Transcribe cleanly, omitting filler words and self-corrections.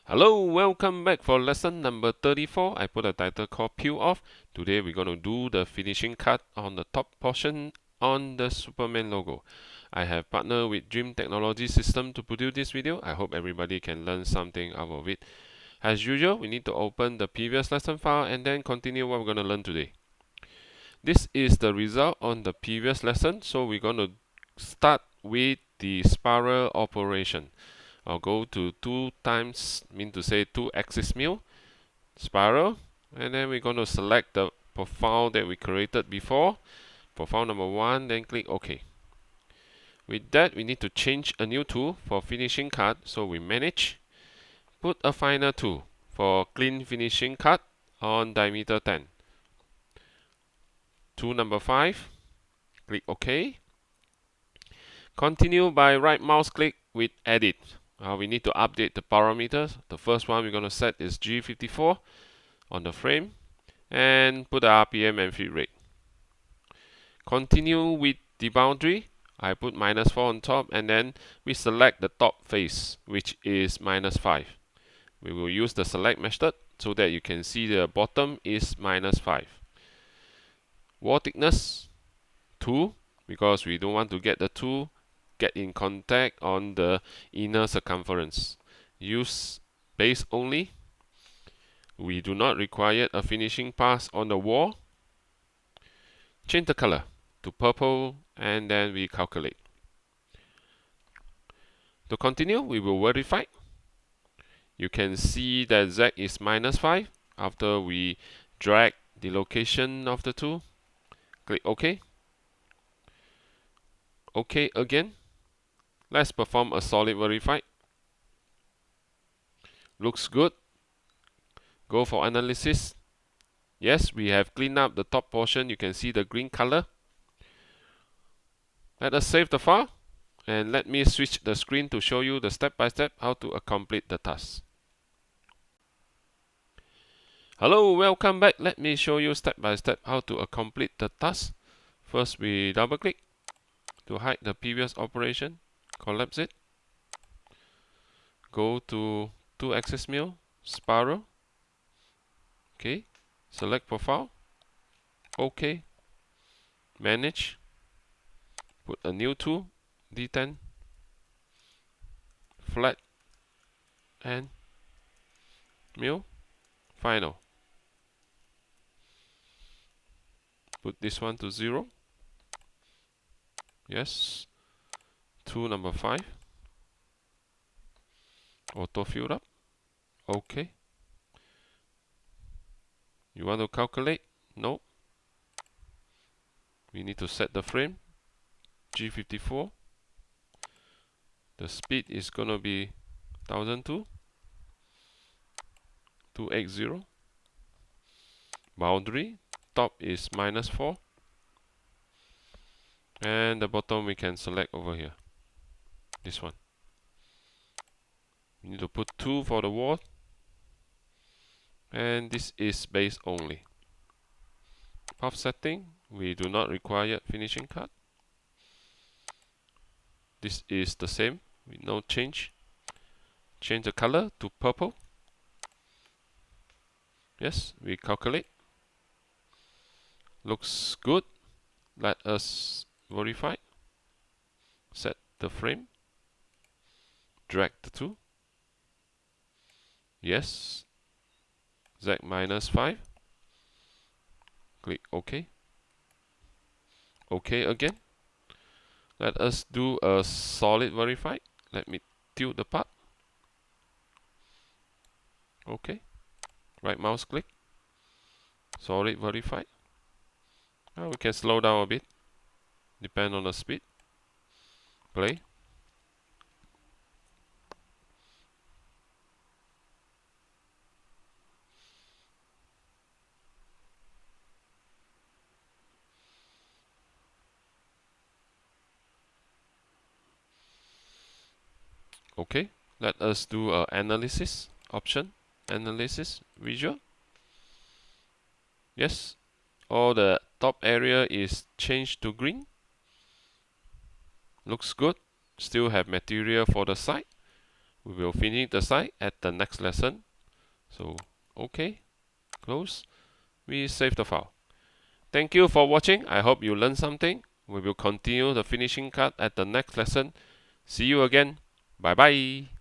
Hello, welcome back for lesson number 34. I put a title called Peel Off. Today we're going to do the finishing cut on the top portion on the Superman logo. I have partnered with Dream Technology System to produce this video. I hope everybody can learn something out of it. As usual, we need to open the previous lesson file and then continue what we're going to learn today. This is the result on the previous lesson, so we're going to start with the spiral operation. I'll go to 2 times, mean to say 2 axis mill, spiral, and then we're going to select the profile that we created before, profile number 1, then click OK. With that, we need to change a new tool for finishing cut, so we manage, put a finer tool for clean finishing cut on diameter 10. Tool number 5, click OK. Continue by right mouse click with edit. We need to update the parameters. The first one we're going to set is G54 on the frame and put the RPM and feed rate. Continue with the boundary. I put -4 on top and then we select the top face, which is -5. We will use the select method so that you can see the bottom is -5. Wall thickness 2, because we don't want to get the 2 get in contact on the inner circumference. Use base only. We do not require a finishing pass on the wall. Change the color to purple and then we calculate. To continue, we will verify. You can see that Z is -5 after we drag the location of the tool. Click OK. OK again. Let's perform a solid verify. Looks good. Go for analysis. Yes, we have cleaned up the top portion. You can see the green color. Let us save the file and let me switch the screen to show you the step-by-step how to accomplish the task. Hello, welcome back. Let me show you step-by-step how to accomplish the task. First, we double-click to hide the previous operation. Collapse it. Go to 2 axis mill, spiral. Okay, select profile. OK. Manage. Put a new tool, D10. Flat. And mill. Final. Put this one to 0. Yes. Tool number 5. Auto fill up. OK. You want to calculate? No. We need to set the frame. G54. The speed is going to be 1002. 280. Boundary. Top is -4. And the bottom we can select over here. This one. We need to put 2 for the wall. And this is base only. Path setting, we do not require finishing cut. This is the same with no change. Change the color to purple. Yes, we calculate. Looks good. Let us verify. Set the frame. Drag the tool. Yes. Z -5. Click OK. OK again. Let us do a solid verify. Let me tilt the part. OK. Right mouse click. Solid verify. Now we can slow down a bit. Depend on the speed. Play. Okay, let us do a analysis option. Analysis visual. Yes, all the top area is changed to green. Looks good. Still have material for the side. We will finish the site at the next lesson. So, OK, close. We save the file. Thank you for watching. I hope you learned something. We will continue the finishing cut at the next lesson. See you again. Bye bye.